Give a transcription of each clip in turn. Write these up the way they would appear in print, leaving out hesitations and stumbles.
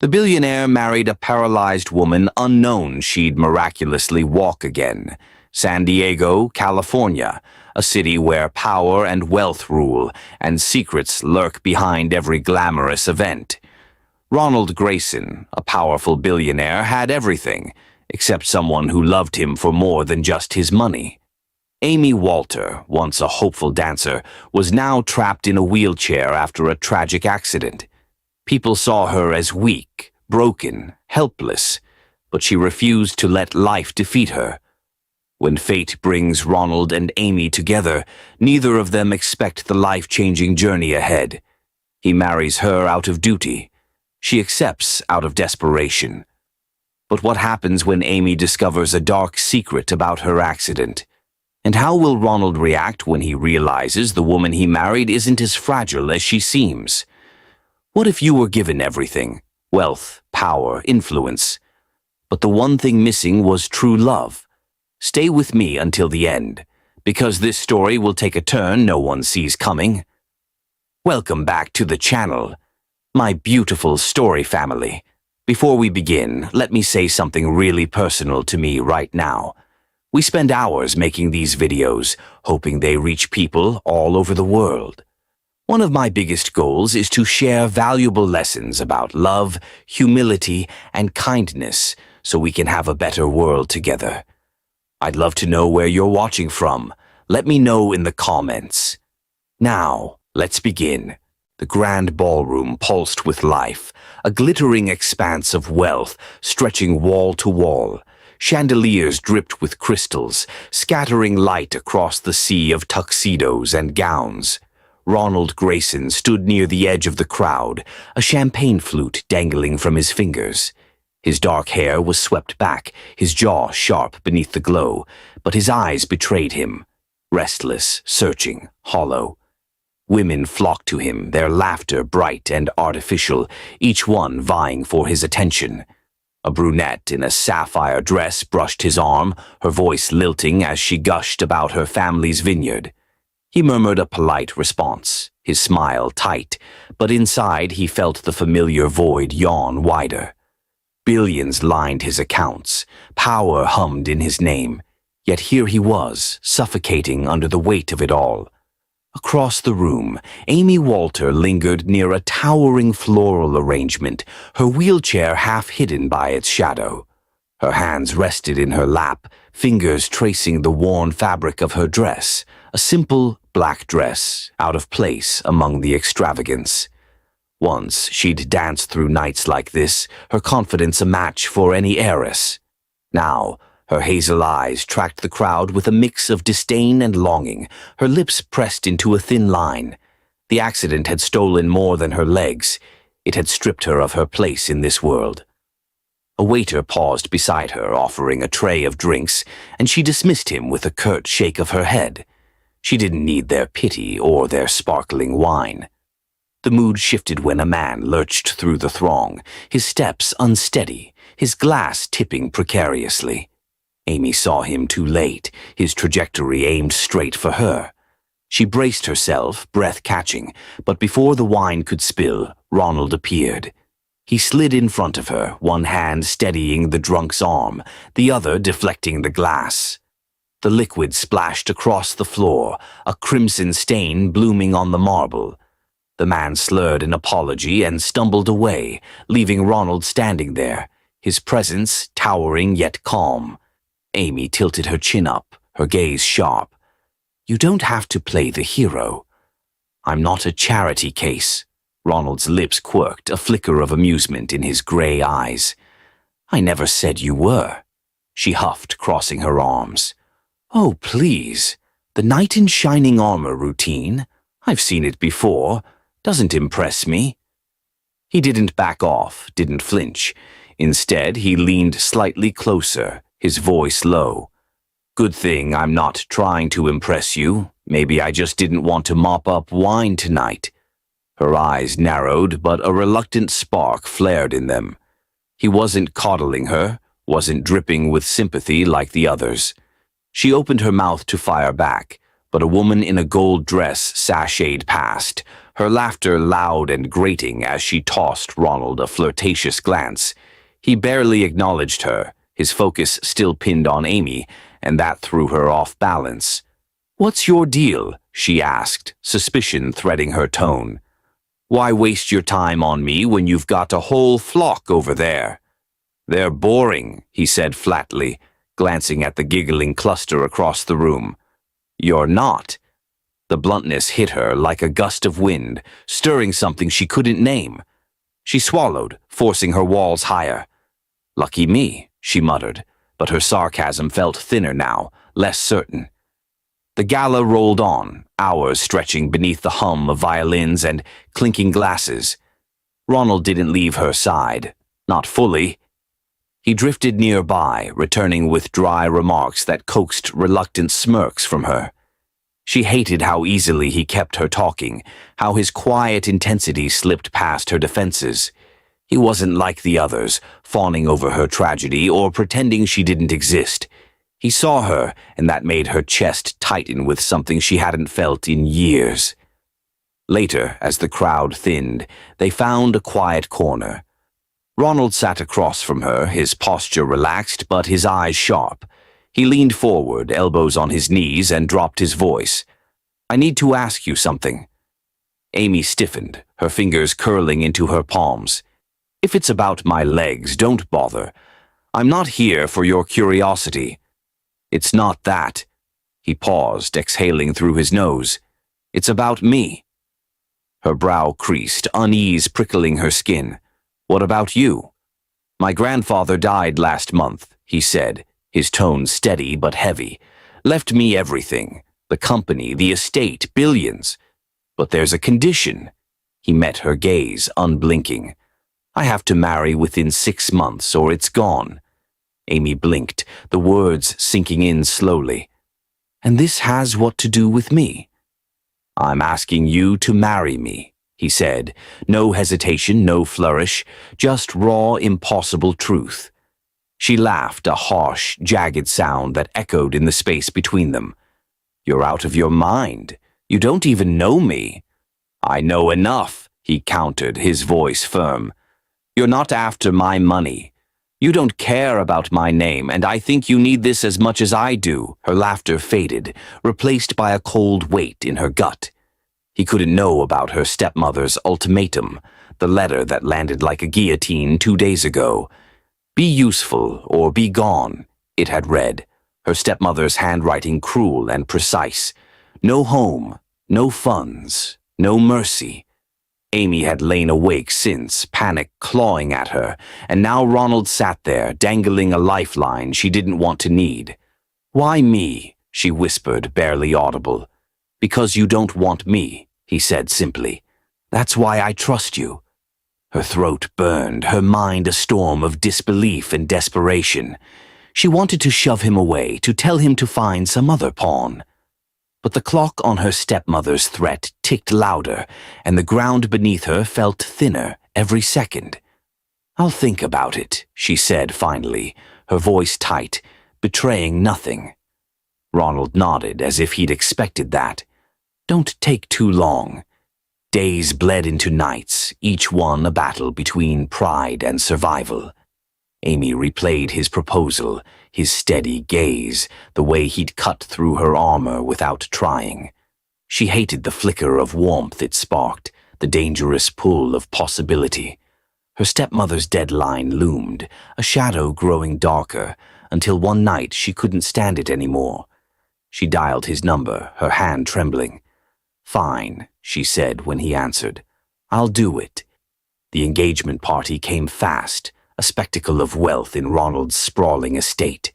The billionaire married a paralyzed woman unknown she'd miraculously walk again. San Diego, California, a city where power and wealth rule, and secrets lurk behind every glamorous event. Ronald Grayson, a powerful billionaire, had everything, except someone who loved him for more than just his money. Amy Walter, once a hopeful dancer, was now trapped in a wheelchair after a tragic accident. People saw her as weak, broken, helpless, but she refused to let life defeat her. When fate brings Ronald and Amy together, neither of them expect the life-changing journey ahead. He marries her out of duty. She accepts out of desperation. But what happens when Amy discovers a dark secret about her accident? And how will Ronald react when he realizes the woman he married isn't as fragile as she seems? What if you were given everything? Wealth, power, influence. But the one thing missing was true love. Stay with me until the end, because this story will take a turn no one sees coming. Welcome back to the channel, my beautiful story family. Before we begin, let me say something really personal to me right now. We spend hours making these videos, hoping they reach people all over the world. One of my biggest goals is to share valuable lessons about love, humility, and kindness so we can have a better world together. I'd love to know where you're watching from. Let me know in the comments. Now, let's begin. The grand ballroom pulsed with life, a glittering expanse of wealth stretching wall to wall. Chandeliers dripped with crystals, scattering light across the sea of tuxedos and gowns. Ronald Grayson stood near the edge of the crowd, a champagne flute dangling from his fingers. His dark hair was swept back, his jaw sharp beneath the glow, but his eyes betrayed him. Restless, searching, hollow. Women flocked to him, their laughter bright and artificial, each one vying for his attention. A brunette in a sapphire dress brushed his arm, her voice lilting as she gushed about her family's vineyard. He murmured a polite response, his smile tight, but inside he felt the familiar void yawn wider. Billions lined his accounts, power hummed in his name, yet here he was, suffocating under the weight of it all. Across the room, Amy Walter lingered near a towering floral arrangement, her wheelchair half hidden by its shadow. Her hands rested in her lap, fingers tracing the worn fabric of her dress, a simple black dress, out of place among the extravagance. Once she'd danced through nights like this, her confidence a match for any heiress. Now, her hazel eyes tracked the crowd with a mix of disdain and longing, her lips pressed into a thin line. The accident had stolen more than her legs. It had stripped her of her place in this world. A waiter paused beside her, offering a tray of drinks, and she dismissed him with a curt shake of her head. She didn't need their pity or their sparkling wine. The mood shifted when a man lurched through the throng, his steps unsteady, his glass tipping precariously. Amy saw him too late, his trajectory aimed straight for her. She braced herself, breath catching, but before the wine could spill, Ronald appeared. He slid in front of her, one hand steadying the drunk's arm, the other deflecting the glass. The liquid splashed across the floor, a crimson stain blooming on the marble. The man slurred an apology and stumbled away, leaving Ronald standing there, his presence towering yet calm. Amy tilted her chin up, her gaze sharp. "You don't have to play the hero." "I'm not a charity case." Ronald's lips quirked, a flicker of amusement in his gray eyes. "I never said you were." She huffed, crossing her arms. "Oh, please. The knight in shining armor routine. I've seen it before. Doesn't impress me." He didn't back off, didn't flinch. Instead, he leaned slightly closer, his voice low. "Good thing I'm not trying to impress you. Maybe I just didn't want to mop up wine tonight." Her eyes narrowed, but a reluctant spark flared in them. He wasn't coddling her, wasn't dripping with sympathy like the others. She opened her mouth to fire back, but a woman in a gold dress sashayed past, her laughter loud and grating as she tossed Ronald a flirtatious glance. He barely acknowledged her, his focus still pinned on Amy, and that threw her off balance. "What's your deal?" she asked, suspicion threading her tone. "Why waste your time on me when you've got a whole flock over there?" "They're boring," he said flatly, glancing at the giggling cluster across the room. "You're not." The bluntness hit her like a gust of wind, stirring something she couldn't name. She swallowed, forcing her walls higher. "Lucky me," she muttered, but her sarcasm felt thinner now, less certain. The gala rolled on, hours stretching beneath the hum of violins and clinking glasses. Ronald didn't leave her side, not fully. He drifted nearby, returning with dry remarks that coaxed reluctant smirks from her. She hated how easily he kept her talking, how his quiet intensity slipped past her defenses. He wasn't like the others, fawning over her tragedy or pretending she didn't exist. He saw her, and that made her chest tighten with something she hadn't felt in years. Later, as the crowd thinned, they found a quiet corner. Ronald sat across from her, his posture relaxed but his eyes sharp. He leaned forward, elbows on his knees, and dropped his voice. "I need to ask you something." Amy stiffened, her fingers curling into her palms. "If it's about my legs, don't bother. I'm not here for your curiosity." "It's not that." He paused, exhaling through his nose. "It's about me." Her brow creased, unease prickling her skin. "What about you?" "My grandfather died last month," he said, his tone steady but heavy. "Left me everything. The company, the estate, billions. But there's a condition." He met her gaze, unblinking. "I have to marry within 6 months or it's gone." Amy blinked, the words sinking in slowly. "And this has what to do with me?" "I'm asking you to marry me," he said. No hesitation, no flourish, just raw, impossible truth. She laughed, a harsh, jagged sound that echoed in the space between them. "You're out of your mind. You don't even know me." "I know enough," he countered, his voice firm. "You're not after my money. You don't care about my name, and I think you need this as much as I do." Her laughter faded, replaced by a cold weight in her gut. He couldn't know about her stepmother's ultimatum, the letter that landed like a guillotine 2 days ago. "Be useful or be gone," it had read, her stepmother's handwriting cruel and precise. No home, no funds, no mercy. Amy had lain awake since, panic clawing at her, and now Ronald sat there, dangling a lifeline she didn't want to need. "Why me?" she whispered, barely audible. "Because you don't want me," he said simply. "That's why I trust you." Her throat burned, her mind a storm of disbelief and desperation. She wanted to shove him away, to tell him to find some other pawn. But the clock on her stepmother's threat ticked louder, and the ground beneath her felt thinner every second. "I'll think about it," she said finally, her voice tight, betraying nothing. Ronald nodded as if he'd expected that. "Don't take too long." Days bled into nights, each one a battle between pride and survival. Amy replayed his proposal, his steady gaze, the way he'd cut through her armor without trying. She hated the flicker of warmth it sparked, the dangerous pull of possibility. Her stepmother's deadline loomed, a shadow growing darker, until one night she couldn't stand it anymore. She dialed his number, her hand trembling. "Fine," she said when he answered. "I'll do it." The engagement party came fast, a spectacle of wealth in Ronald's sprawling estate.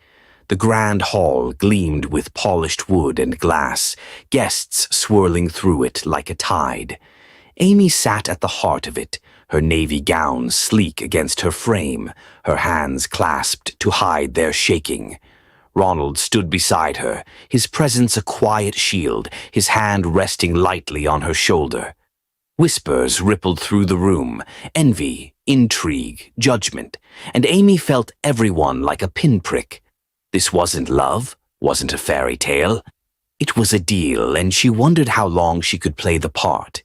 The grand hall gleamed with polished wood and glass, guests swirling through it like a tide. Amy sat at the heart of it, her navy gown sleek against her frame, her hands clasped to hide their shaking. Ronald stood beside her, his presence a quiet shield, his hand resting lightly on her shoulder. Whispers rippled through the room, envy, intrigue, judgment, and Amy felt everyone like a pinprick. This wasn't love, wasn't a fairy tale. It was a deal, and she wondered how long she could play the part.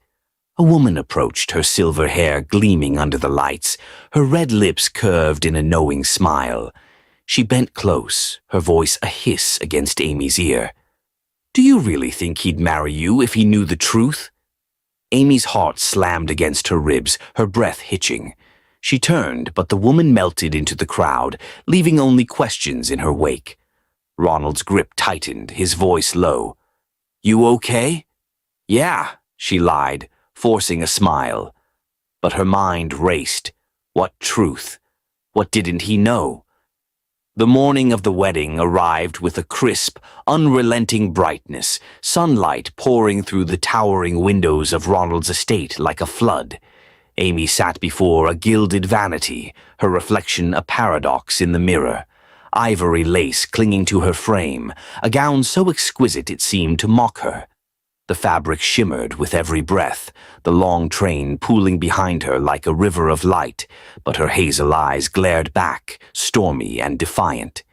A woman approached, her silver hair gleaming under the lights, her red lips curved in a knowing smile. She bent close, her voice a hiss against Amy's ear. "Do you really think he'd marry you if he knew the truth?" Amy's heart slammed against her ribs, her breath hitching. She turned, but the woman melted into the crowd, leaving only questions in her wake. Ronald's grip tightened, his voice low. "You okay?" "Yeah," she lied, forcing a smile. But her mind raced. What truth? What didn't he know? The morning of the wedding arrived with a crisp, unrelenting brightness, sunlight pouring through the towering windows of Ronald's estate like a flood. Amy sat before a gilded vanity, her reflection a paradox in the mirror. Ivory lace clinging to her frame, a gown so exquisite it seemed to mock her. The fabric shimmered with every breath, the long train pooling behind her like a river of light, but her hazel eyes glared back, stormy and defiant.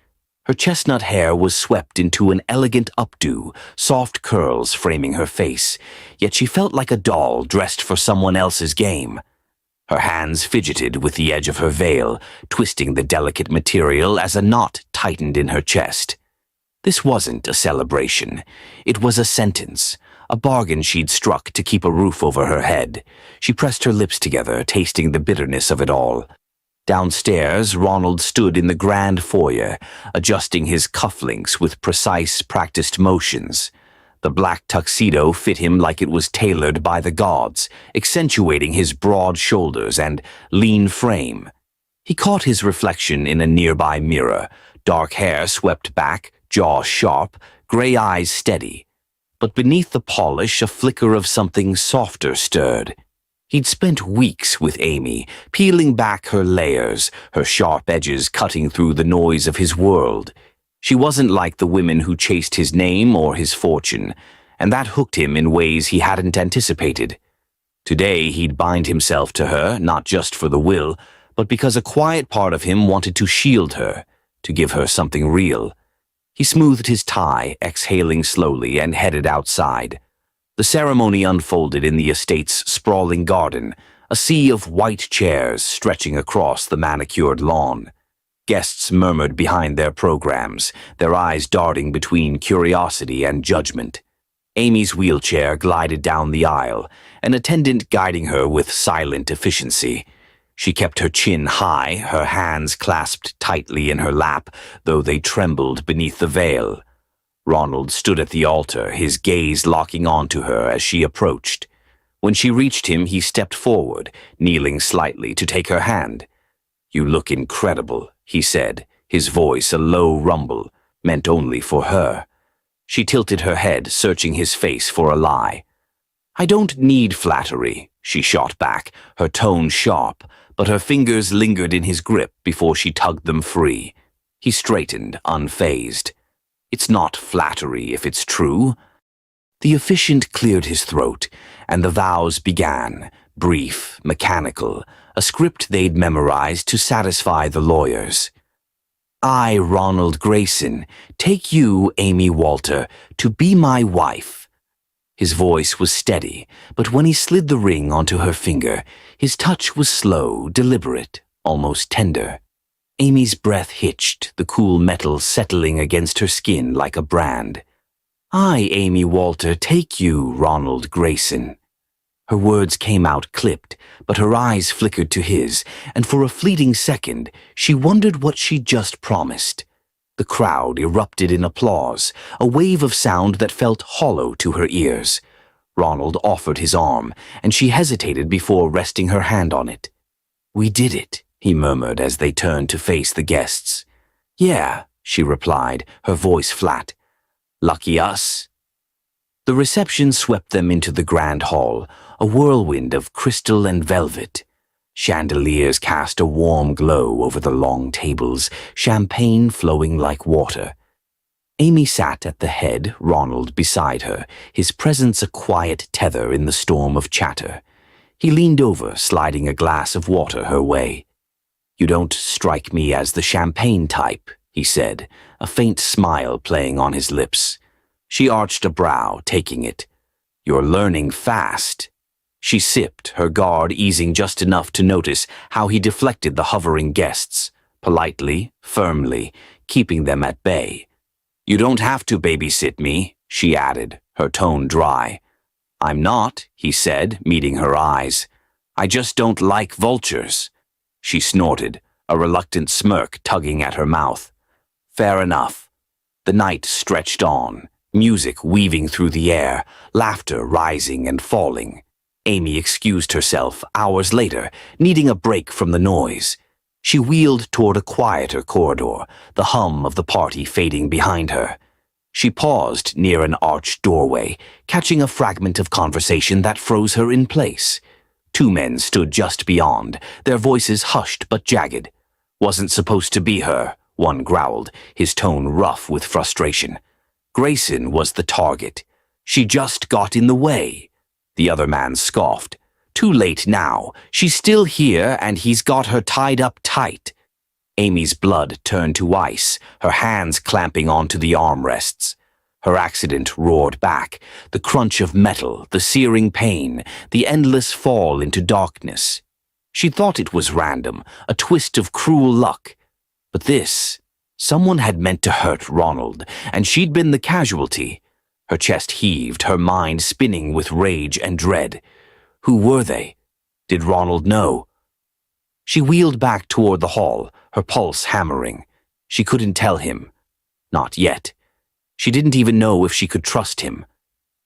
Her chestnut hair was swept into an elegant updo, soft curls framing her face, yet she felt like a doll dressed for someone else's game. Her hands fidgeted with the edge of her veil, twisting the delicate material as a knot tightened in her chest. This wasn't a celebration. It was a sentence, a bargain she'd struck to keep a roof over her head. She pressed her lips together, tasting the bitterness of it all. Downstairs, Ronald stood in the grand foyer, adjusting his cufflinks with precise, practiced motions. The black tuxedo fit him like it was tailored by the gods, accentuating his broad shoulders and lean frame. He caught his reflection in a nearby mirror, dark hair swept back, jaw sharp, gray eyes steady. But beneath the polish, a flicker of something softer stirred. He'd spent weeks with Amy, peeling back her layers, her sharp edges cutting through the noise of his world. She wasn't like the women who chased his name or his fortune, and that hooked him in ways he hadn't anticipated. Today he'd bind himself to her, not just for the will, but because a quiet part of him wanted to shield her, to give her something real. He smoothed his tie, exhaling slowly, and headed outside. The ceremony unfolded in the estate's sprawling garden, a sea of white chairs stretching across the manicured lawn. Guests murmured behind their programs, their eyes darting between curiosity and judgment. Amy's wheelchair glided down the aisle, an attendant guiding her with silent efficiency. She kept her chin high, her hands clasped tightly in her lap, though they trembled beneath the veil. Ronald stood at the altar, his gaze locking onto her as she approached. When she reached him, he stepped forward, kneeling slightly to take her hand. "You look incredible," he said, his voice a low rumble, meant only for her. She tilted her head, searching his face for a lie. "I don't need flattery," she shot back, her tone sharp, but her fingers lingered in his grip before she tugged them free. He straightened, unfazed. "It's not flattery if it's true." The officiant cleared his throat, and the vows began, brief, mechanical, a script they'd memorized to satisfy the lawyers. "I, Ronald Grayson, take you, Amy Walter, to be my wife." His voice was steady, but when he slid the ring onto her finger, his touch was slow, deliberate, almost tender. Amy's breath hitched, the cool metal settling against her skin like a brand. "I, Amy Walter, take you, Ronald Grayson." Her words came out clipped, but her eyes flickered to his, and for a fleeting second, she wondered what she'd just promised. The crowd erupted in applause, a wave of sound that felt hollow to her ears. Ronald offered his arm, and she hesitated before resting her hand on it. "We did it," he murmured as they turned to face the guests. "Yeah," she replied, her voice flat. "Lucky us." The reception swept them into the grand hall, a whirlwind of crystal and velvet. Chandeliers cast a warm glow over the long tables, champagne flowing like water. Amy sat at the head, Ronald beside her, his presence a quiet tether in the storm of chatter. He leaned over, sliding a glass of water her way. "You don't strike me as the champagne type," he said, a faint smile playing on his lips. She arched a brow, taking it. "You're learning fast." She sipped, her guard easing just enough to notice how he deflected the hovering guests, politely, firmly, keeping them at bay. "You don't have to babysit me," she added, her tone dry. "I'm not," he said, meeting her eyes. "I just don't like vultures." She snorted, a reluctant smirk tugging at her mouth. "Fair enough." The night stretched on, music weaving through the air, laughter rising and falling. Amy excused herself hours later, needing a break from the noise. She wheeled toward a quieter corridor, the hum of the party fading behind her. She paused near an arched doorway, catching a fragment of conversation that froze her in place. Two men stood just beyond, their voices hushed but jagged. "Wasn't supposed to be her," one growled, his tone rough with frustration. Grayson was the target. "She just got in the way." The other man scoffed. "Too late now. She's still here and he's got her tied up tight." Amy's blood turned to ice, her hands clamping onto the armrests. Her accident roared back, the crunch of metal, the searing pain, the endless fall into darkness. She thought it was random, a twist of cruel luck. But this, someone had meant to hurt Ronald, and she'd been the casualty. Her chest heaved, her mind spinning with rage and dread. Who were they? Did Ronald know? She wheeled back toward the hall, her pulse hammering. She couldn't tell him. Not yet. She didn't even know if she could trust him.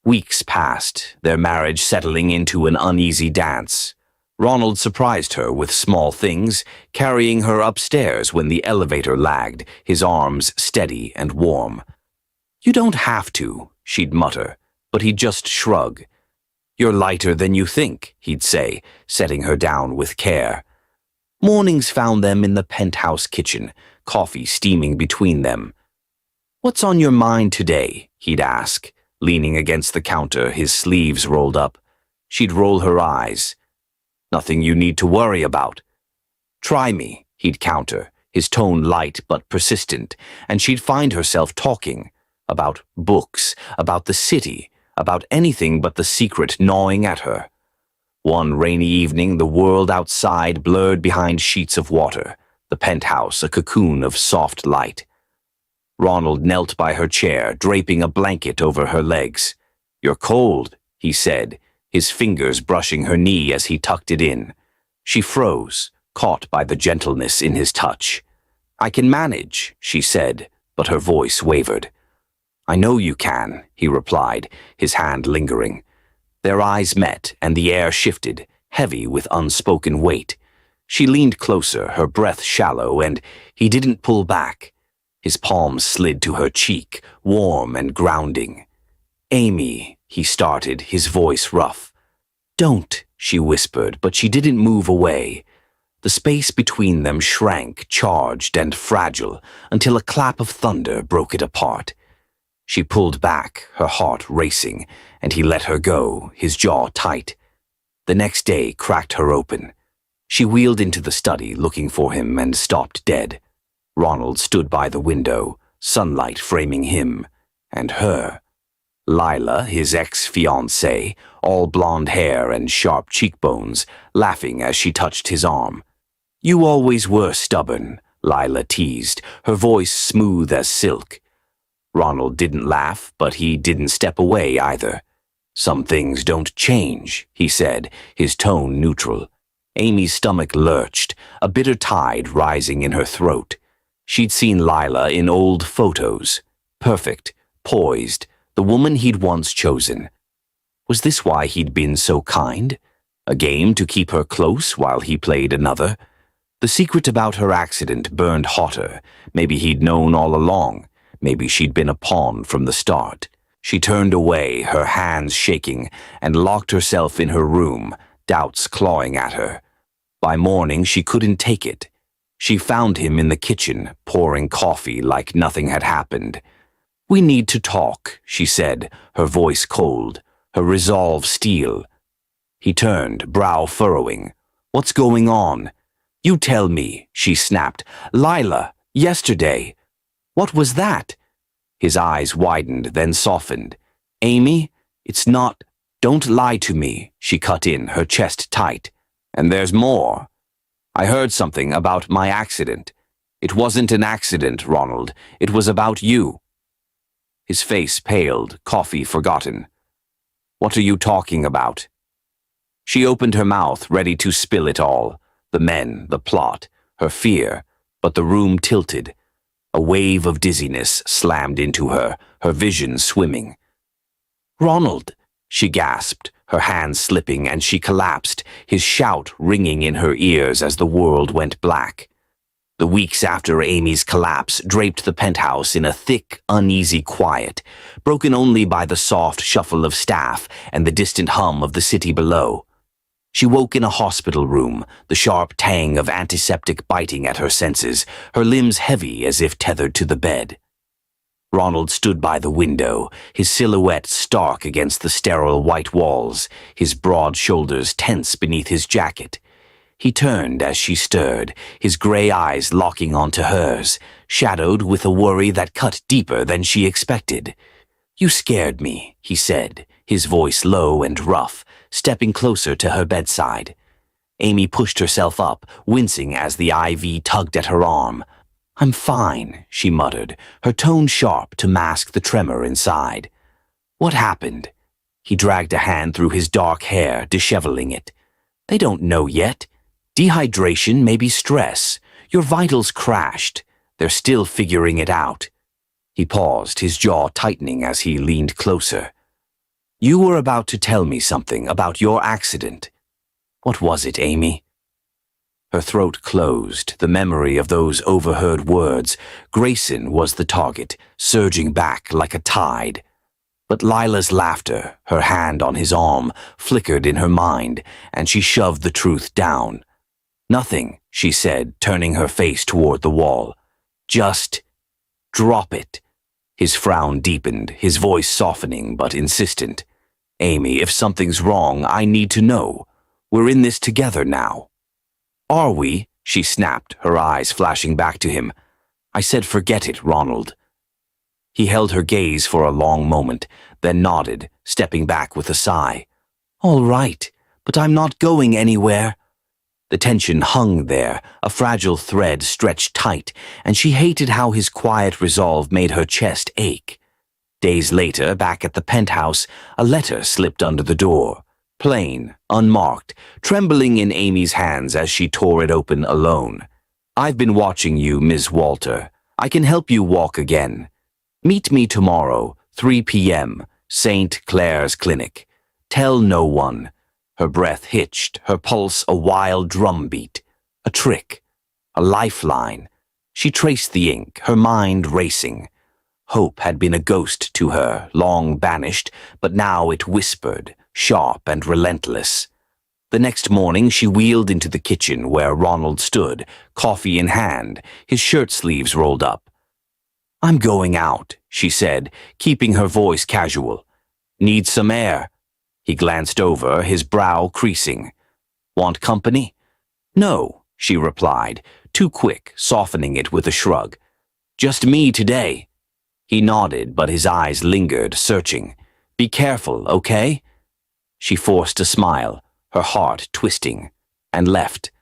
Weeks passed, their marriage settling into an uneasy dance. Ronald surprised her with small things, carrying her upstairs when the elevator lagged, his arms steady and warm. "You don't have to," she'd mutter, but he'd just shrug. "You're lighter than you think," he'd say, setting her down with care. Mornings found them in the penthouse kitchen, coffee steaming between them. "What's on your mind today?" he'd ask, leaning against the counter, his sleeves rolled up. She'd roll her eyes. "Nothing you need to worry about." "Try me," he'd counter, his tone light but persistent, and she'd find herself talking. About books, about the city, about anything but the secret gnawing at her. One rainy evening, the world outside blurred behind sheets of water, the penthouse a cocoon of soft light. Ronald knelt by her chair, draping a blanket over her legs. "You're cold," he said, his fingers brushing her knee as he tucked it in. She froze, caught by the gentleness in his touch. "I can manage," she said, but her voice wavered. "I know you can," he replied, his hand lingering. Their eyes met, and the air shifted, heavy with unspoken weight. She leaned closer, her breath shallow, and he didn't pull back. His palms slid to her cheek, warm and grounding. "Amy," he started, his voice rough. "Don't," she whispered, but she didn't move away. The space between them shrank, charged and fragile, until a clap of thunder broke it apart. She pulled back, her heart racing, and he let her go, his jaw tight. The next day cracked her open. She wheeled into the study, looking for him, and stopped dead. Ronald stood by the window, sunlight framing him, and her. Lila, his ex-fiancée, all blonde hair and sharp cheekbones, laughing as she touched his arm. "You always were stubborn," Lila teased, her voice smooth as silk. Ronald didn't laugh, but he didn't step away either. "Some things don't change," he said, his tone neutral. Amy's stomach lurched, a bitter tide rising in her throat. She'd seen Lila in old photos. Perfect, poised, the woman he'd once chosen. Was this why he'd been so kind? A game to keep her close while he played another? The secret about her accident burned hotter. Maybe he'd known all along. Maybe she'd been a pawn from the start. She turned away, her hands shaking, and locked herself in her room, doubts clawing at her. By morning, she couldn't take it. She found him in the kitchen, pouring coffee like nothing had happened. "We need to talk," she said, her voice cold, her resolve steel. He turned, brow furrowing. "What's going on?" "You tell me," she snapped. "Lila, yesterday." "What was that?" His eyes widened, then softened. "Amy, it's not..." Don't lie to me, she cut in, her chest tight. And there's more. I heard something about my accident. It wasn't an accident, Ronald. It was about you. His face paled, coffee forgotten. What are you talking about? She opened her mouth, ready to spill it all. The men, the plot, her fear, but the room tilted. A wave of dizziness slammed into her, her vision swimming. Ronald, she gasped, her hands slipping, and she collapsed, his shout ringing in her ears as the world went black. The weeks after Amy's collapse draped the penthouse in a thick, uneasy quiet, broken only by the soft shuffle of staff and the distant hum of the city below. She woke in a hospital room, the sharp tang of antiseptic biting at her senses, her limbs heavy as if tethered to the bed. Ronald stood by the window, his silhouette stark against the sterile white walls, his broad shoulders tense beneath his jacket. He turned as she stirred, his gray eyes locking onto hers, shadowed with a worry that cut deeper than she expected. "You scared me," he said, his voice low and rough, stepping closer to her bedside. Amy pushed herself up, wincing as the IV tugged at her arm. "I'm fine," she muttered, her tone sharp to mask the tremor inside. "What happened?" He dragged a hand through his dark hair, disheveling it. "They don't know yet. Dehydration, maybe stress. Your vitals crashed. They're still figuring it out." He paused, his jaw tightening as he leaned closer. "You were about to tell me something about your accident. What was it, Amy?" Her throat closed, the memory of those overheard words. Grayson was the target, surging back like a tide. But Lila's laughter, her hand on his arm, flickered in her mind, and she shoved the truth down. "Nothing," she said, turning her face toward the wall. "Just drop it." His frown deepened, his voice softening but insistent. "Amy, if something's wrong, I need to know. We're in this together now." "Are we?" she snapped, her eyes flashing back to him. "I said forget it, Ronald." He held her gaze for a long moment, then nodded, stepping back with a sigh. "All right, but I'm not going anywhere." The tension hung there, a fragile thread stretched tight, and she hated how his quiet resolve made her chest ache. Days later, back at the penthouse, a letter slipped under the door. Plain, unmarked, trembling in Amy's hands as she tore it open alone. "I've been watching you, Ms. Walter. I can help you walk again. Meet me tomorrow, 3 p.m., St. Clair's Clinic. Tell no one." Her breath hitched, her pulse a wild drumbeat. A trick. A lifeline. She traced the ink, her mind racing. Hope had been a ghost to her, long banished, but now it whispered, sharp and relentless. The next morning she wheeled into the kitchen where Ronald stood, coffee in hand, his shirt sleeves rolled up. "I'm going out," she said, keeping her voice casual. "Need some air?" He glanced over, his brow creasing. "Want company?" "No," she replied, too quick, softening it with a shrug. "Just me today." He nodded, but his eyes lingered, searching. "Be careful, okay?" She forced a smile, her heart twisting, and left.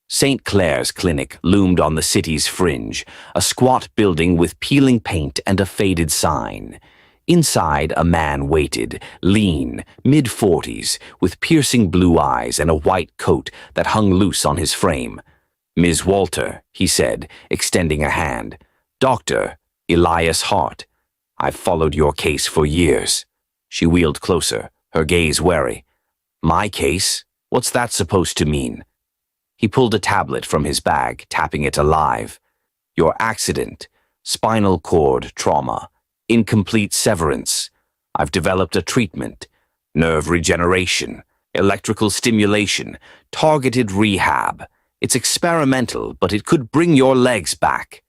St. Clair's Clinic loomed on the city's fringe, a squat building with peeling paint and a faded sign. Inside, a man waited, lean, mid-40s, with piercing blue eyes and a white coat that hung loose on his frame. "Ms. Walter," he said, extending a hand. "Dr. Elias Hart. I've followed your case for years." She wheeled closer, her gaze wary. "My case? What's that supposed to mean?" He pulled a tablet from his bag, tapping it alive. "Your accident, spinal cord trauma, incomplete severance. I've developed a treatment, nerve regeneration, electrical stimulation, targeted rehab. It's experimental, but it could bring your legs back."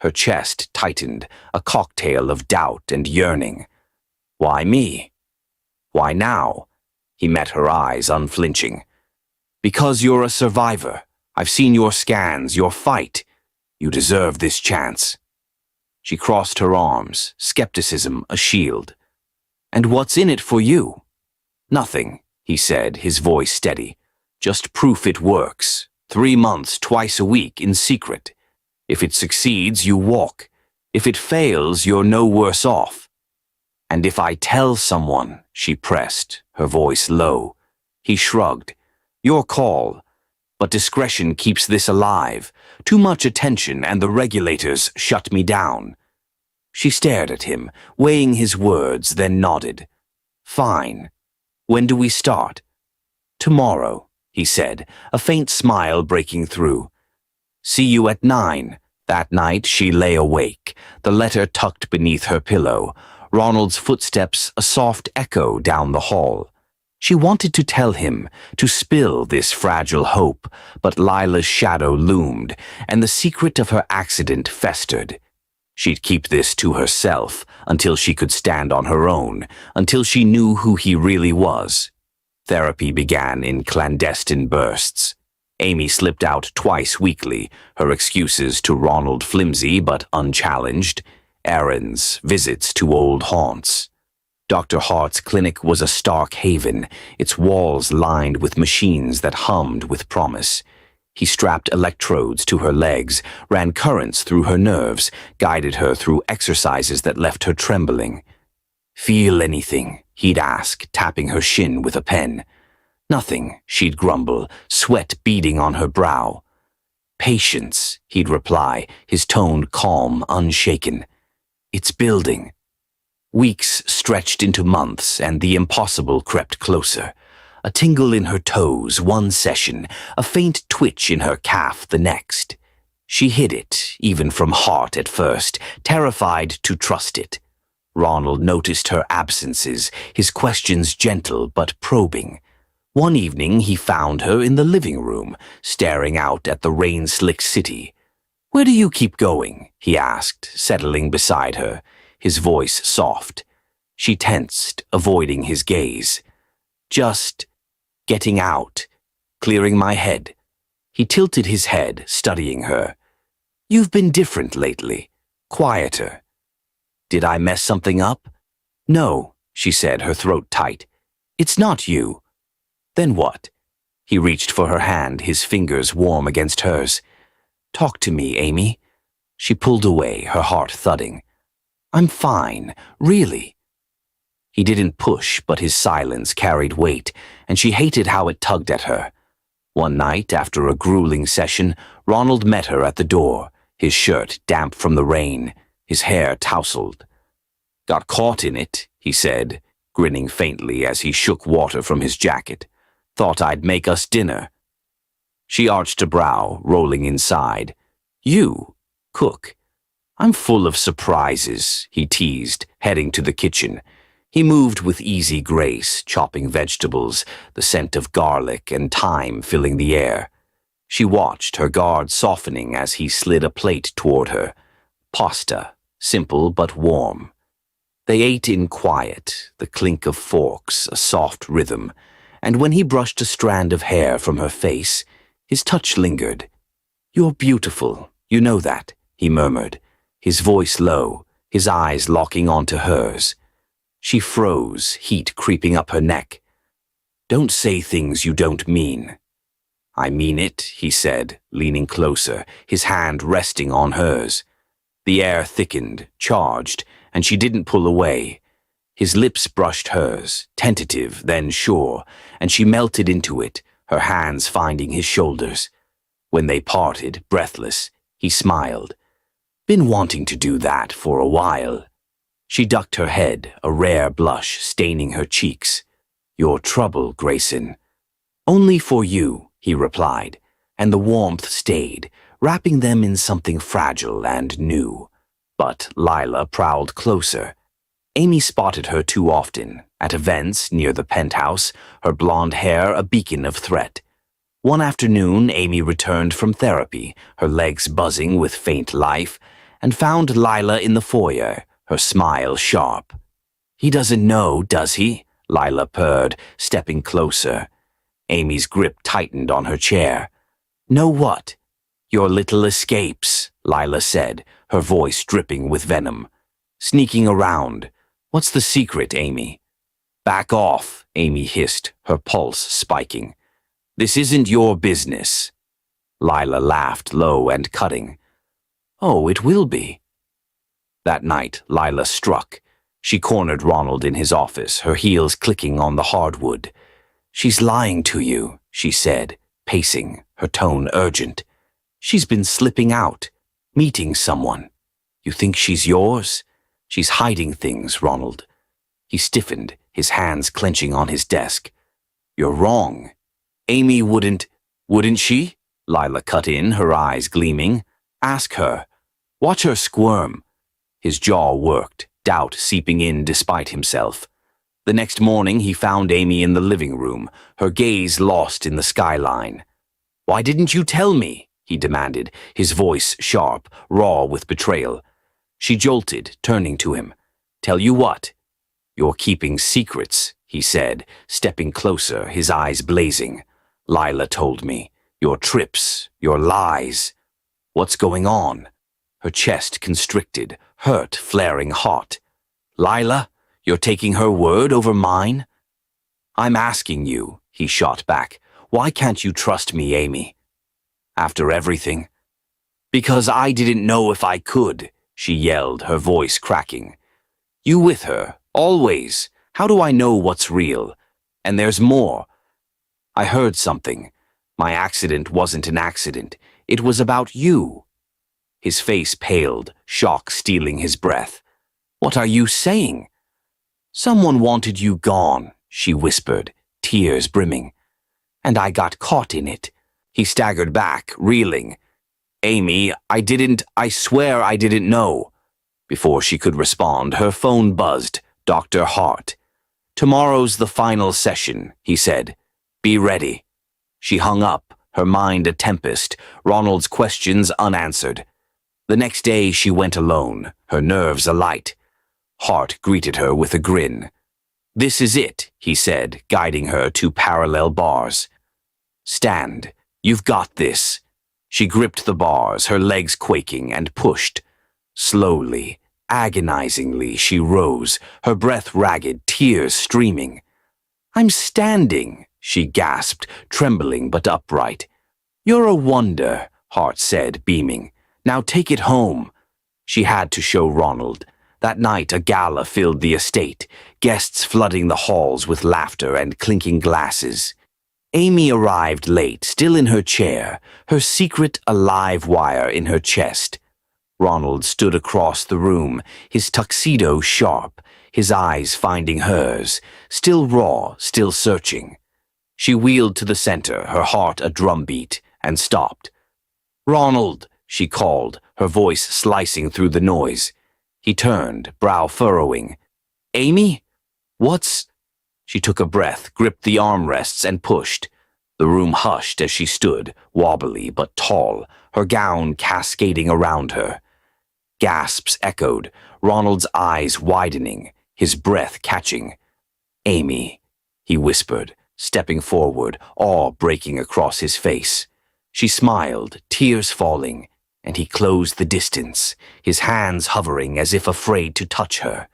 Her chest tightened, a cocktail of doubt and yearning. "Why me? Why now?" He met her eyes, unflinching. "Because you're a survivor. I've seen your scans, your fight. You deserve this chance." She crossed her arms, skepticism a shield. "And what's in it for you?" Nothing, he said, his voice steady. Just proof it works. 3 months, twice a week, in secret. If it succeeds, you walk. If it fails, you're no worse off. And if I tell someone, she pressed, her voice low. He shrugged. Your call. But discretion keeps this alive. Too much attention and the regulators shut me down. She stared at him, weighing his words, then nodded. Fine. When do we start? Tomorrow, he said, a faint smile breaking through. See you at 9. That night she lay awake, the letter tucked beneath her pillow, Ronald's footsteps a soft echo down the hall. She wanted to tell him, to spill this fragile hope, but Lila's shadow loomed, and the secret of her accident festered. She'd keep this to herself until she could stand on her own, until she knew who he really was. Therapy began in clandestine bursts. Amy slipped out twice weekly, her excuses to Ronald flimsy but unchallenged. Errands, visits to old haunts. Dr. Hart's clinic was a stark haven, its walls lined with machines that hummed with promise. He strapped electrodes to her legs, ran currents through her nerves, guided her through exercises that left her trembling. Feel anything? He'd ask, tapping her shin with a pen. Nothing, she'd grumble, sweat beading on her brow. Patience, he'd reply, his tone calm, unshaken. It's building. Weeks stretched into months, and the impossible crept closer. A tingle in her toes one session, a faint twitch in her calf the next. She hid it, even from Hart at first, terrified to trust it. Ronald noticed her absences, his questions gentle but probing. One evening he found her in the living room, staring out at the rain-slicked city. "Where do you keep going?" he asked, settling beside her, his voice soft. She tensed, avoiding his gaze. "Just getting out, clearing my head." He tilted his head, studying her. "You've been different lately, quieter." "Did I mess something up?" "No," she said, her throat tight. "It's not you." "Then what?" He reached for her hand, his fingers warm against hers. "Talk to me, Amy." She pulled away, her heart thudding. "I'm fine, really." He didn't push, but his silence carried weight, and she hated how it tugged at her. One night, after a grueling session, Ronald met her at the door, his shirt damp from the rain, his hair tousled. "Got caught in it," he said, grinning faintly as he shook water from his jacket. "Thought I'd make us dinner." She arched a brow, rolling inside. "You? Cook?" "I'm full of surprises," he teased, heading to the kitchen. He moved with easy grace, chopping vegetables, the scent of garlic and thyme filling the air. She watched, her guard softening as he slid a plate toward her. Pasta, simple but warm. They ate in quiet, the clink of forks, a soft rhythm, and when he brushed a strand of hair from her face, his touch lingered. "You're beautiful, you know that," he murmured, his voice low, his eyes locking onto hers. She froze, heat creeping up her neck. "Don't say things you don't mean." "I mean it," he said, leaning closer, his hand resting on hers. The air thickened, charged, and she didn't pull away. His lips brushed hers, tentative, then sure, and she melted into it, her hands finding his shoulders. When they parted, breathless, he smiled. "Been wanting to do that for a while." She ducked her head, a rare blush staining her cheeks. "Your trouble, Grayson." "Only for you," he replied, and the warmth stayed, wrapping them in something fragile and new. But Lila prowled closer. Amy spotted her too often, at events near the penthouse, her blonde hair a beacon of threat. One afternoon, Amy returned from therapy, her legs buzzing with faint life, and found Lila in the foyer, her smile sharp. "He doesn't know, does he?" Lila purred, stepping closer. Amy's grip tightened on her chair. "Know what?" "Your little escapes," Lila said, her voice dripping with venom. "Sneaking around. What's the secret, Amy?" Back off, Amy hissed, her pulse spiking. This isn't your business. Lila laughed low and cutting. Oh, it will be. That night, Lila struck. She cornered Ronald in his office, her heels clicking on the hardwood. She's lying to you, she said, pacing, her tone urgent. She's been slipping out, meeting someone. You think she's yours? She's hiding things, Ronald. He stiffened, his hands clenching on his desk. You're wrong. Amy wouldn't she? Lila cut in, her eyes gleaming. Ask her. Watch her squirm. His jaw worked, doubt seeping in despite himself. The next morning he found Amy in the living room, her gaze lost in the skyline. Why didn't you tell me? He demanded, his voice sharp, raw with betrayal. She jolted, turning to him. Tell you what? You're keeping secrets, he said, stepping closer, his eyes blazing. Lila told me. Your trips, your lies. What's going on? Her chest constricted, hurt flaring hot. Lila, you're taking her word over mine? I'm asking you, he shot back. Why can't you trust me, Amy? After everything? Because I didn't know if I could, she yelled, her voice cracking. You with her, always. How do I know what's real? And there's more. I heard something. My accident wasn't an accident. It was about you. His face paled, shock stealing his breath. What are you saying? Someone wanted you gone, she whispered, tears brimming. And I got caught in it. He staggered back, reeling. Amy, I swear I didn't know. Before she could respond, her phone buzzed. Dr. Hart. Tomorrow's the final session, he said. Be ready. She hung up, her mind a tempest, Ronald's questions unanswered. The next day she went alone, her nerves alight. Hart greeted her with a grin. This is it, he said, guiding her to parallel bars. Stand. You've got this. She gripped the bars, her legs quaking, and pushed. Slowly, agonizingly, she rose, her breath ragged, tears streaming. I'm standing, she gasped, trembling but upright. You're a wonder, Hart said, beaming. Now take it home. She had to show Ronald. That night a gala filled the estate, guests flooding the halls with laughter and clinking glasses. Amy arrived late, still in her chair, her secret a live wire in her chest. Ronald stood across the room, his tuxedo sharp, his eyes finding hers, still raw, still searching. She wheeled to the center, her heart a drumbeat, and stopped. Ronald, she called, her voice slicing through the noise. He turned, brow furrowing. Amy? What's... She took a breath, gripped the armrests, and pushed. The room hushed as she stood, wobbly but tall, her gown cascading around her. Gasps echoed, Ronald's eyes widening, his breath catching. Amy, he whispered, stepping forward, awe breaking across his face. She smiled, tears falling, and he closed the distance, his hands hovering as if afraid to touch her.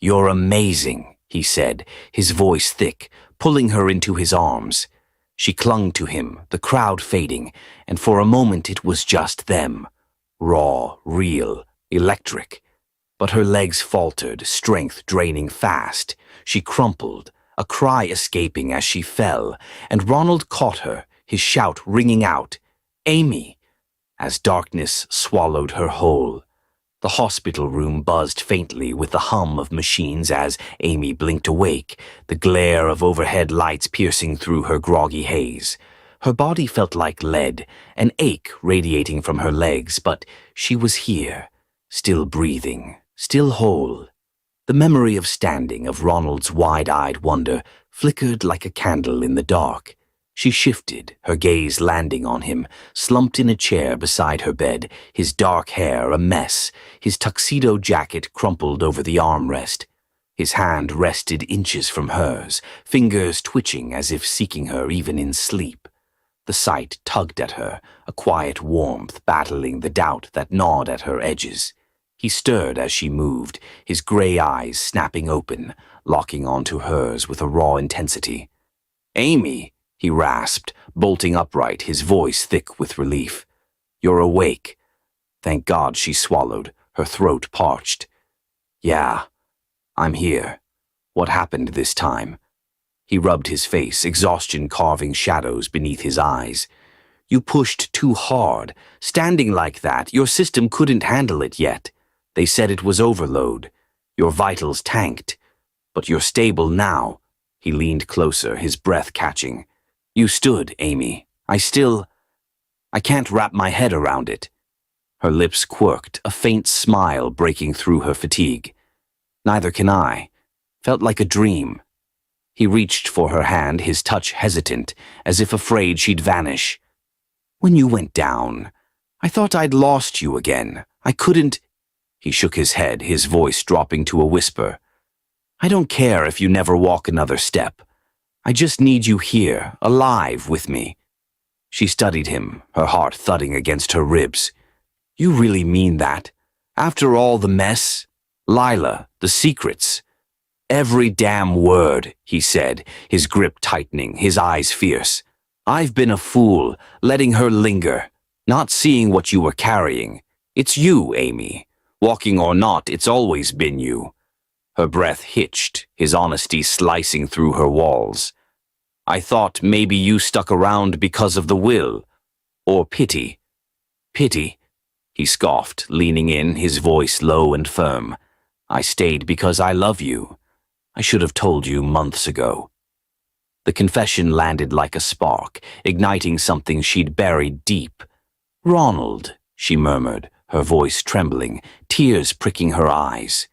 You're amazing, he said, his voice thick, pulling her into his arms. She clung to him, the crowd fading, and for a moment it was just them. Raw, real, electric. But her legs faltered, strength draining fast. She crumpled, a cry escaping as she fell, and Ronald caught her, his shout ringing out, Amy! As darkness swallowed her whole. The hospital room buzzed faintly with the hum of machines as Amy blinked awake, the glare of overhead lights piercing through her groggy haze. Her body felt like lead, an ache radiating from her legs, but she was here, still breathing, still whole. The memory of standing, of Ronald's wide-eyed wonder, flickered like a candle in the dark. She shifted, her gaze landing on him, slumped in a chair beside her bed, his dark hair a mess, his tuxedo jacket crumpled over the armrest. His hand rested inches from hers, fingers twitching as if seeking her even in sleep. The sight tugged at her, a quiet warmth battling the doubt that gnawed at her edges. He stirred as she moved, his gray eyes snapping open, locking onto hers with a raw intensity. "Amy," he rasped, bolting upright, his voice thick with relief. "You're awake." Thank God she swallowed, her throat parched. "Yeah, I'm here. What happened this time?" He rubbed his face, exhaustion carving shadows beneath his eyes. "You pushed too hard. Standing like that, your system couldn't handle it yet. They said it was overload. Your vitals tanked. But you're stable now." He leaned closer, his breath catching. "You stood, Amy. I can't wrap my head around it." Her lips quirked, a faint smile breaking through her fatigue. "Neither can I. Felt like a dream." He reached for her hand, his touch hesitant, as if afraid she'd vanish. "When you went down, I thought I'd lost you again. I couldn't—" He shook his head, his voice dropping to a whisper. "I don't care if you never walk another step. I just need you here, alive with me." She studied him, her heart thudding against her ribs. "You really mean that? After all the mess? Lila, the secrets?" "Every damn word," he said, his grip tightening, his eyes fierce. "I've been a fool, letting her linger, not seeing what you were carrying. It's you, Amy. Walking or not, it's always been you." Her breath hitched, his honesty slicing through her walls. "I thought maybe you stuck around because of the will. Or pity." "Pity?" He scoffed, leaning in, his voice low and firm. "I stayed because I love you. I should have told you months ago." The confession landed like a spark, igniting something she'd buried deep. "Ronald," she murmured, her voice trembling, tears pricking her eyes.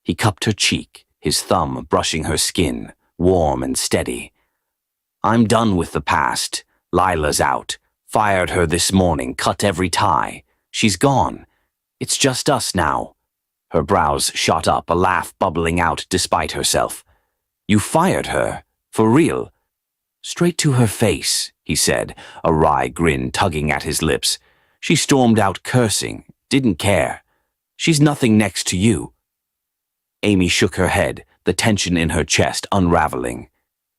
He cupped her cheek, his thumb brushing her skin, warm and steady. "I'm done with the past. Lila's out. Fired her this morning, cut every tie. She's gone. It's just us now." Her brows shot up, a laugh bubbling out despite herself. "You fired her? For real?" "Straight to her face," he said, a wry grin tugging at his lips. "She stormed out cursing, didn't care. She's nothing next to you." Amy shook her head, the tension in her chest unraveling.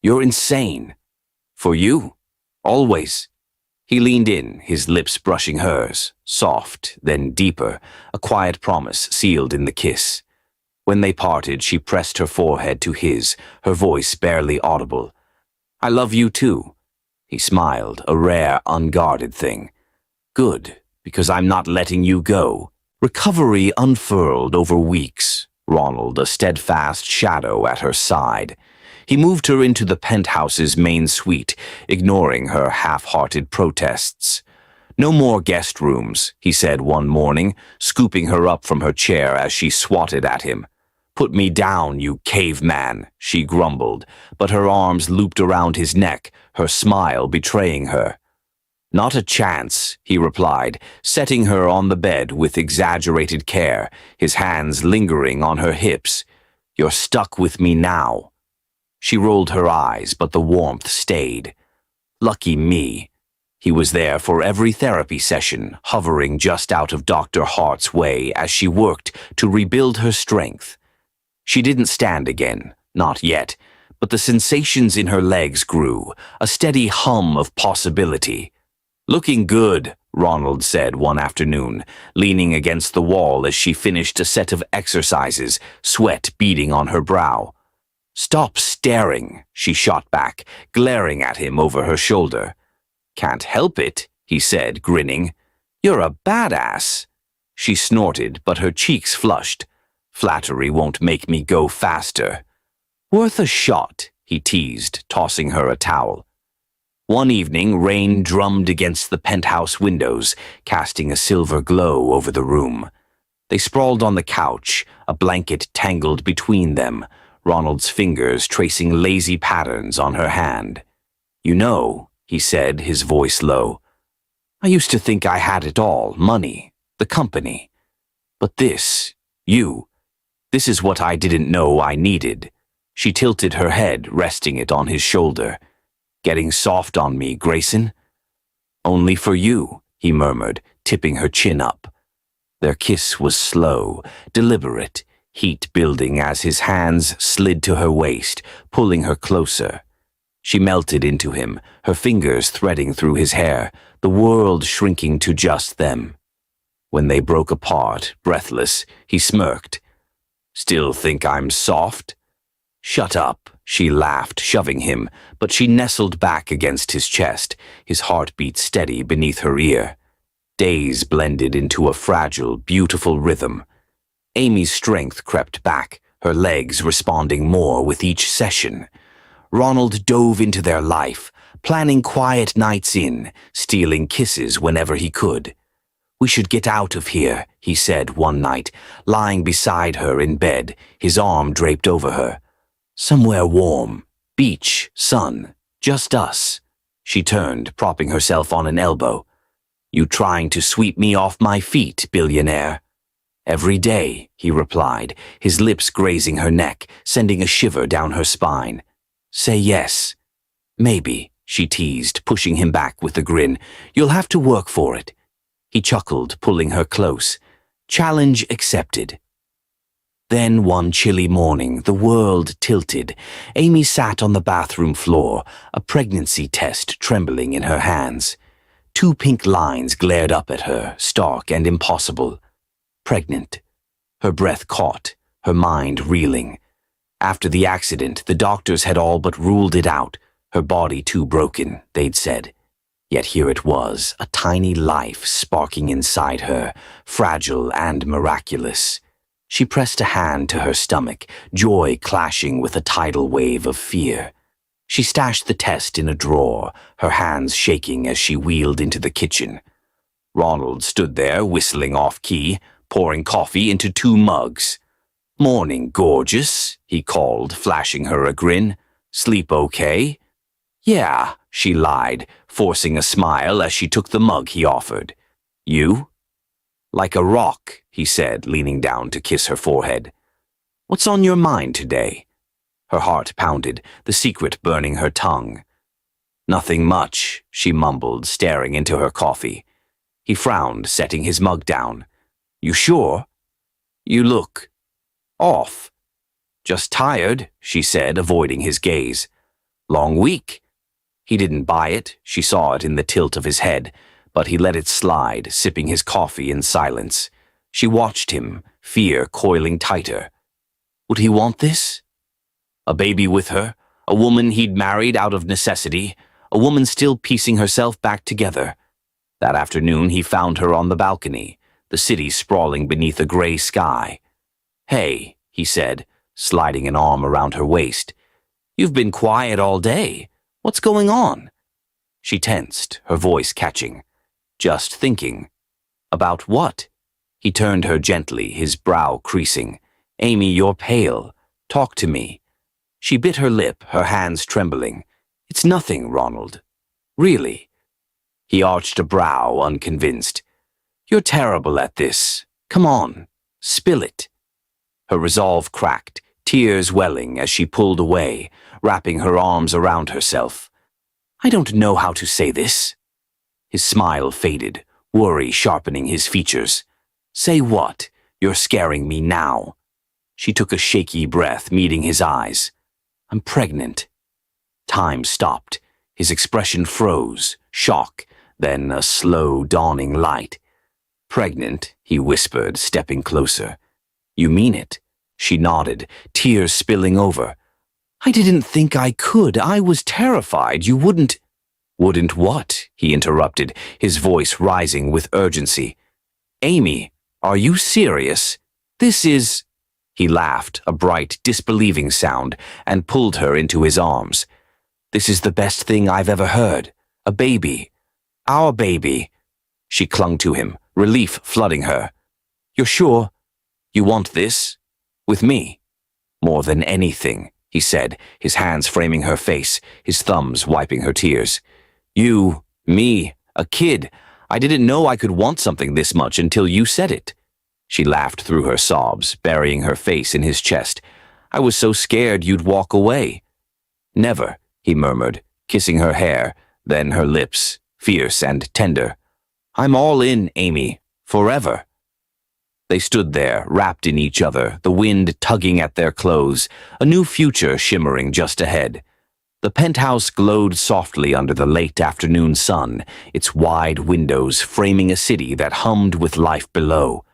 "You're insane." "For you? Always." He leaned in, his lips brushing hers, soft, then deeper, a quiet promise sealed in the kiss. When they parted, she pressed her forehead to his, her voice barely audible. "I love you too." He smiled, a rare, unguarded thing. "Good, because I'm not letting you go." Recovery unfurled over weeks, Ronald a steadfast shadow at her side. He moved her into the penthouse's main suite, ignoring her half-hearted protests. "No more guest rooms," he said one morning, scooping her up from her chair as she swatted at him. "Put me down, you caveman," she grumbled, but her arms looped around his neck, her smile betraying her. "Not a chance," he replied, setting her on the bed with exaggerated care, his hands lingering on her hips. "You're stuck with me now." She rolled her eyes, but the warmth stayed. Lucky me. He was there for every therapy session, hovering just out of Dr. Hart's way as she worked to rebuild her strength. She didn't stand again, not yet, but the sensations in her legs grew, a steady hum of possibility. "Looking good," Ronald said one afternoon, leaning against the wall as she finished a set of exercises, sweat beading on her brow. "Stop staring," she shot back, glaring at him over her shoulder. "Can't help it," he said, grinning. "You're a badass." She snorted, but her cheeks flushed. "Flattery won't make me go faster." "Worth a shot," he teased, tossing her a towel. One evening, rain drummed against the penthouse windows, casting a silver glow over the room. They sprawled on the couch, a blanket tangled between them, Ronald's fingers tracing lazy patterns on her hand. "You know," he said, his voice low, "I used to think I had it all, money, the company. But this is what I didn't know I needed." She tilted her head, resting it on his shoulder. "Getting soft on me, Grayson?" "Only for you," he murmured, tipping her chin up. Their kiss was slow, deliberate, heat building as his hands slid to her waist, pulling her closer. She melted into him, her fingers threading through his hair, the world shrinking to just them. When they broke apart, breathless, he smirked. "Still think I'm soft?" "Shut up," she laughed, shoving him, but she nestled back against his chest, his heartbeat steady beneath her ear. Days blended into a fragile, beautiful rhythm. Amy's strength crept back, her legs responding more with each session. Ronald dove into their life, planning quiet nights in, stealing kisses whenever he could. "We should get out of here," he said one night, lying beside her in bed, his arm draped over her. "Somewhere warm, beach, sun, just us." She turned, propping herself on an elbow. "You trying to sweep me off my feet, billionaire?" "Every day," he replied, his lips grazing her neck, sending a shiver down her spine. "Say yes." "Maybe," she teased, pushing him back with a grin. "You'll have to work for it." He chuckled, pulling her close. Challenge accepted. Then one chilly morning, the world tilted. Amy sat on the bathroom floor, a pregnancy test trembling in her hands. 2 pink lines glared up at her, stark and impossible. Pregnant. Her breath caught, her mind reeling. After the accident, the doctors had all but ruled it out, her body too broken, they'd said. Yet here it was, a tiny life sparking inside her, fragile and miraculous. She pressed a hand to her stomach, joy clashing with a tidal wave of fear. She stashed the test in a drawer, her hands shaking as she wheeled into the kitchen. Ronald stood there, whistling off-key, pouring coffee into 2 mugs. "Morning, gorgeous," he called, flashing her a grin. "Sleep okay?" "Yeah," she lied, forcing a smile as she took the mug he offered. "You?" "Like a rock," he said, leaning down to kiss her forehead. "What's on your mind today?" Her heart pounded, the secret burning her tongue. "Nothing much," she mumbled, staring into her coffee. He frowned, setting his mug down. "You sure?" "You look off." "Just tired," she said, avoiding his gaze. "Long week." He didn't buy it, she saw it in the tilt of his head, but he let it slide, sipping his coffee in silence. She watched him, fear coiling tighter. Would he want this? A baby with her, a woman he'd married out of necessity, a woman still piecing herself back together. That afternoon he found her on the balcony, the city sprawling beneath a gray sky. "Hey," he said, sliding an arm around her waist. "You've been quiet all day. What's going on?" She tensed, her voice catching. "Just thinking." "About what?" He turned her gently, his brow creasing. "Amy, you're pale. Talk to me." She bit her lip, her hands trembling. "It's nothing, Ronald." "Really?" He arched a brow, unconvinced. "You're terrible at this. Come on, spill it." Her resolve cracked, tears welling as she pulled away, wrapping her arms around herself. "I don't know how to say this." His smile faded, worry sharpening his features. "Say what? You're scaring me now." She took a shaky breath, meeting his eyes. "I'm pregnant." Time stopped. His expression froze, shock, then a slow dawning light. "Pregnant," he whispered, stepping closer. "You mean it?" She nodded, tears spilling over. "I didn't think I could. I was terrified you wouldn't—" "Wouldn't what?" he interrupted, his voice rising with urgency. "Amy, are you serious? This is—" He laughed, a bright, disbelieving sound, and pulled her into his arms. "This is the best thing I've ever heard. A baby. Our baby." She clung to him, relief flooding her. "You're sure? You want this? With me?" "More than anything," he said, his hands framing her face, his thumbs wiping her tears. "You, me, a kid. I didn't know I could want something this much until you said it." She laughed through her sobs, burying her face in his chest. "I was so scared you'd walk away." "Never," he murmured, kissing her hair, then her lips, fierce and tender. "I'm all in, Amy, forever." They stood there, wrapped in each other, the wind tugging at their clothes, a new future shimmering just ahead. The penthouse glowed softly under the late afternoon sun, its wide windows framing a city that hummed with life below.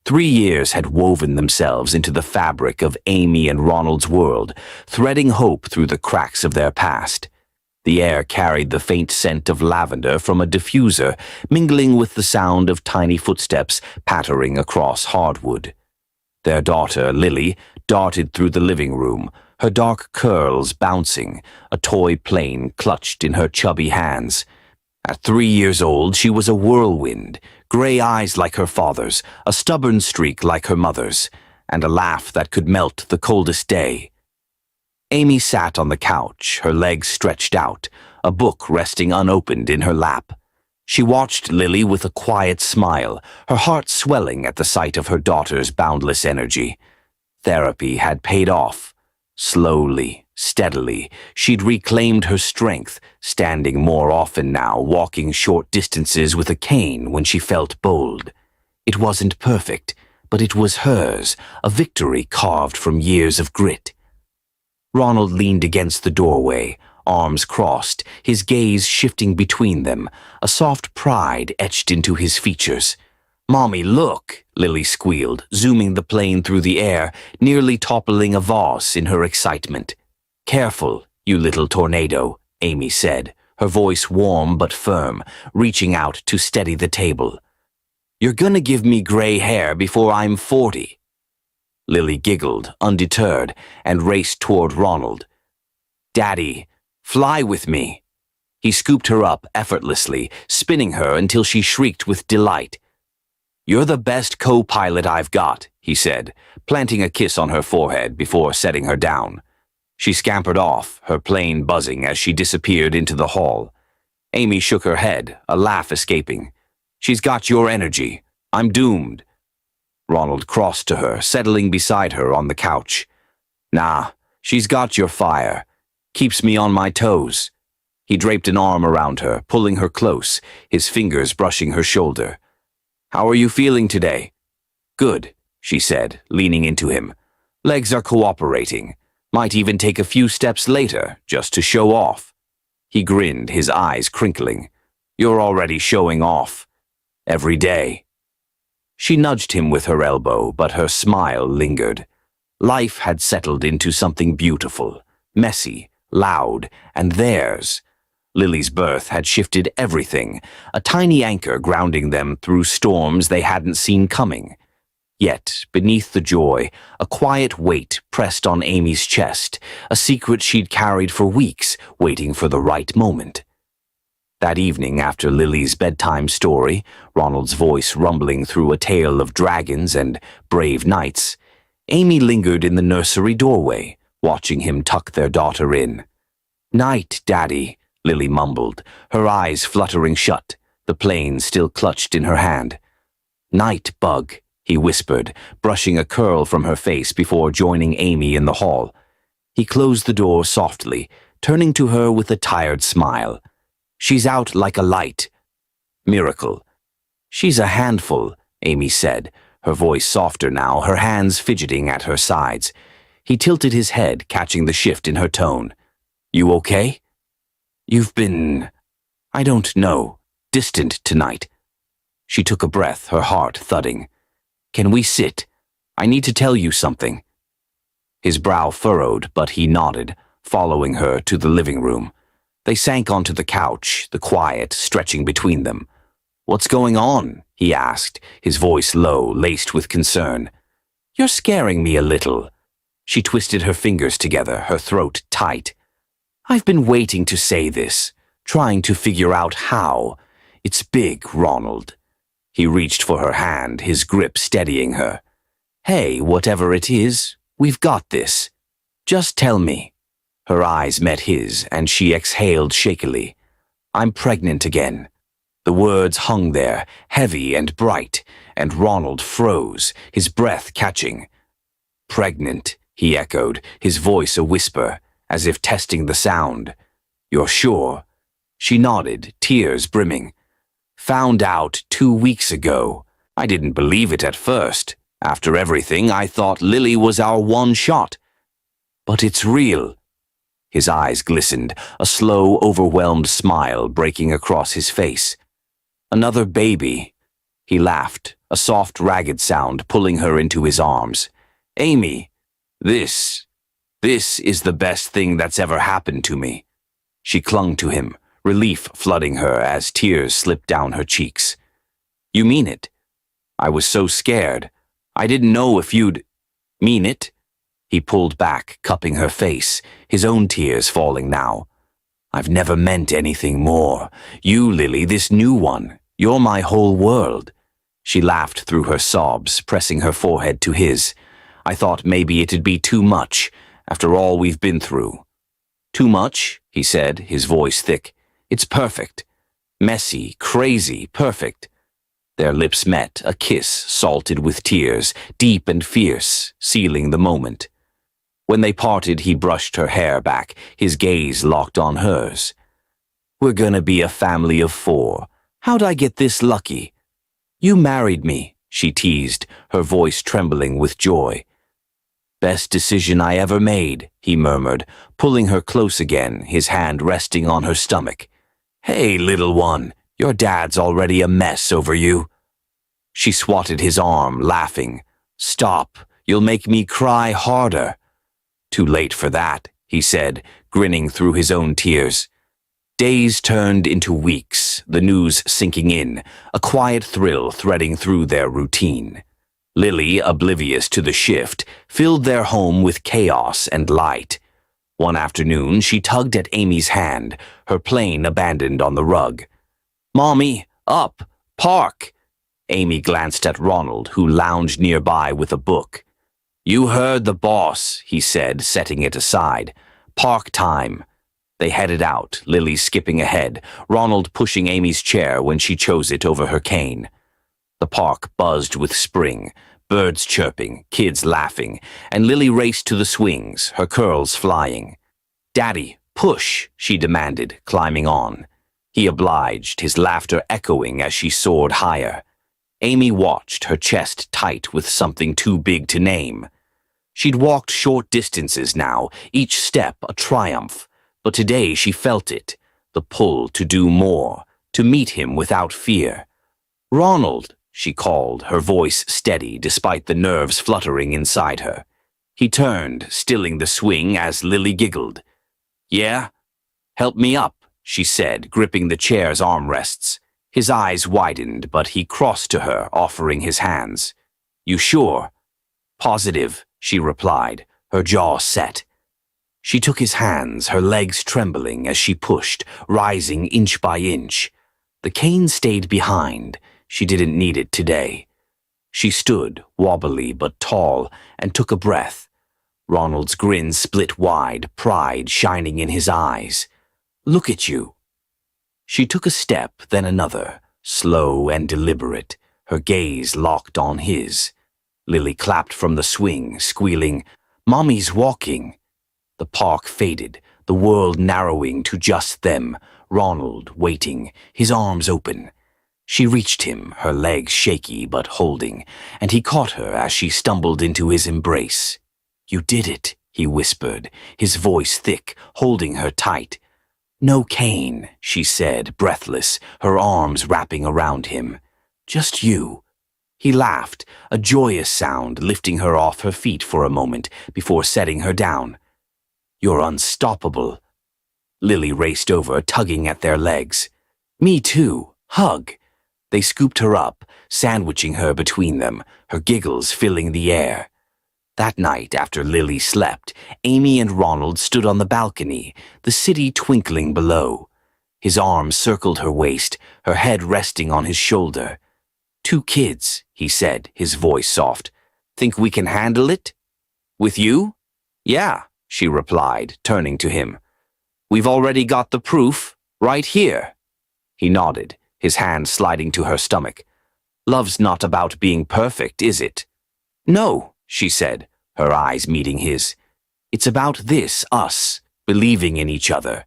3 years had woven themselves into the fabric of Amy and Ronald's world, threading hope through the cracks of their past. The air carried the faint scent of lavender from a diffuser, mingling with the sound of tiny footsteps pattering across hardwood. Their daughter, Lily, darted through the living room, her dark curls bouncing, a toy plane clutched in her chubby hands. At 3 years old, she was a whirlwind, gray eyes like her father's, a stubborn streak like her mother's, and a laugh that could melt the coldest day. Amy sat on the couch, her legs stretched out, a book resting unopened in her lap. She watched Lily with a quiet smile, her heart swelling at the sight of her daughter's boundless energy. Therapy had paid off. Slowly, steadily, she'd reclaimed her strength, standing more often now, walking short distances with a cane when she felt bold. It wasn't perfect, but it was hers, a victory carved from years of grit. Ronald leaned against the doorway, arms crossed, his gaze shifting between them, a soft pride etched into his features. "Mommy, look!" Lily squealed, zooming the plane through the air, nearly toppling a vase in her excitement. "Careful, you little tornado," Amy said, her voice warm but firm, reaching out to steady the table. "You're gonna give me gray hair before I'm 40. Lily giggled, undeterred, and raced toward Ronald. "Daddy, fly with me." He scooped her up effortlessly, spinning her until she shrieked with delight. "You're the best co-pilot I've got," he said, planting a kiss on her forehead before setting her down. She scampered off, her plane buzzing as she disappeared into the hall. Amy shook her head, a laugh escaping. "She's got your energy. I'm doomed." Ronald crossed to her, settling beside her on the couch. "Nah, she's got your fire. Keeps me on my toes." He draped an arm around her, pulling her close, his fingers brushing her shoulder. "How are you feeling today?" "Good," she said, leaning into him. "Legs are cooperating. Might even take a few steps later, just to show off." He grinned, his eyes crinkling. "You're already showing off. Every day." She nudged him with her elbow, but her smile lingered. Life had settled into something beautiful, messy, loud, and theirs. Lily's birth had shifted everything, a tiny anchor grounding them through storms they hadn't seen coming. Yet, beneath the joy, a quiet weight pressed on Amy's chest, a secret she'd carried for weeks, waiting for the right moment. That evening, after Lily's bedtime story, Ronald's voice rumbling through a tale of dragons and brave knights, Amy lingered in the nursery doorway, watching him tuck their daughter in. "Night, Daddy," Lily mumbled, her eyes fluttering shut, the plane still clutched in her hand. "Night, Bug," he whispered, brushing a curl from her face before joining Amy in the hall. He closed the door softly, turning to her with a tired smile. "She's out like a light." "Miracle." "She's a handful," Amy said, her voice softer now, her hands fidgeting at her sides. He tilted his head, catching the shift in her tone. "You okay?" "You've been, I don't know, distant tonight." She took a breath, her heart thudding. "Can we sit? I need to tell you something." His brow furrowed, but he nodded, following her to the living room. They sank onto the couch, the quiet stretching between them. "What's going on?" he asked, his voice low, laced with concern. "You're scaring me a little." She twisted her fingers together, her throat tight. "I've been waiting to say this, trying to figure out how. It's big, Ronald." He reached for her hand, his grip steadying her. "Hey, whatever it is, we've got this. Just tell me." Her eyes met his, and she exhaled shakily. "I'm pregnant again." The words hung there, heavy and bright, and Ronald froze, his breath catching. "Pregnant," he echoed, his voice a whisper, as if testing the sound. "You're sure?" She nodded, tears brimming. "Found out 2 weeks ago. I didn't believe it at first. After everything, I thought Lily was our one shot. But it's real. His eyes glistened, a slow, overwhelmed smile breaking across his face. Another baby. He laughed, a soft, ragged sound pulling her into his arms. Amy, this is the best thing that's ever happened to me. She clung to him, relief flooding her as tears slipped down her cheeks. You mean it? I was so scared. I didn't know if you'd mean it. He pulled back, cupping her face, his own tears falling now. I've never meant anything more. You, Lily, this new one. You're my whole world. She laughed through her sobs, pressing her forehead to his. I thought maybe it'd be too much, after all we've been through. Too much, he said, his voice thick. It's perfect. Messy, crazy, perfect. Their lips met, a kiss salted with tears, deep and fierce, sealing the moment. When they parted, he brushed her hair back, his gaze locked on hers. We're gonna be a family of 4. How'd I get this lucky? You married me, she teased, her voice trembling with joy. Best decision I ever made, he murmured, pulling her close again, his hand resting on her stomach. Hey, little one, your dad's already a mess over you. She swatted his arm, laughing. Stop, you'll make me cry harder. Too late for that, he said, grinning through his own tears. Days turned into weeks, the news sinking in, a quiet thrill threading through their routine. Lily, oblivious to the shift, filled their home with chaos and light. One afternoon, she tugged at Amy's hand, her plane abandoned on the rug. Mommy, up, park! Amy glanced at Ronald, who lounged nearby with a book. You heard the boss, he said, setting it aside. Park time. They headed out, Lily skipping ahead, Ronald pushing Amy's chair when she chose it over her cane. The park buzzed with spring, birds chirping, kids laughing, and Lily raced to the swings, her curls flying. Daddy, push, she demanded, climbing on. He obliged, his laughter echoing as she soared higher. Amy watched, her chest tight with something too big to name. She'd walked short distances now, each step a triumph, but today she felt it, the pull to do more, to meet him without fear. Ronald, she called, her voice steady despite the nerves fluttering inside her. He turned, stilling the swing as Lily giggled. Yeah? Help me up, she said, gripping the chair's armrests. His eyes widened, but he crossed to her, offering his hands. You sure? Positive, she replied, her jaw set. She took his hands, her legs trembling as she pushed, rising inch by inch. The cane stayed behind. She didn't need it today. She stood, wobbly but tall, and took a breath. Ronald's grin split wide, pride shining in his eyes. Look at you. She took a step, then another, slow and deliberate, her gaze locked on his. Lily clapped from the swing, squealing, Mommy's walking. The park faded, the world narrowing to just them, Ronald waiting, his arms open. She reached him, her legs shaky but holding, and he caught her as she stumbled into his embrace. You did it, he whispered, his voice thick, holding her tight. No cane, she said, breathless, her arms wrapping around him. Just you. He laughed, a joyous sound lifting her off her feet for a moment before setting her down. You're unstoppable. Lily raced over, tugging at their legs. Me too. Hug. They scooped her up, sandwiching her between them, her giggles filling the air. That night, after Lily slept, Amy and Ronald stood on the balcony, the city twinkling below. His arms circled her waist, her head resting on his shoulder. 2 kids, he said, his voice soft. Think we can handle it? With you? Yeah, she replied, turning to him. We've already got the proof, right here. He nodded, his hand sliding to her stomach. Love's not about being perfect, is it? No, she said, her eyes meeting his. It's about this, us, believing in each other.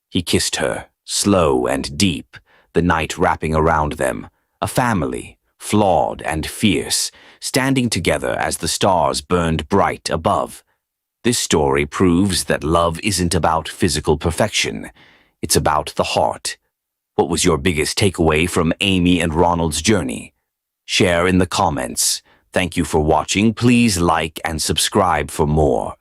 He kissed her, slow and deep, the night wrapping around them, a family, flawed and fierce, standing together as the stars burned bright above. This story proves that love isn't about physical perfection. It's about the heart. What was your biggest takeaway from Amy and Ronald's journey? Share in the comments. Thank you for watching. Please like and subscribe for more.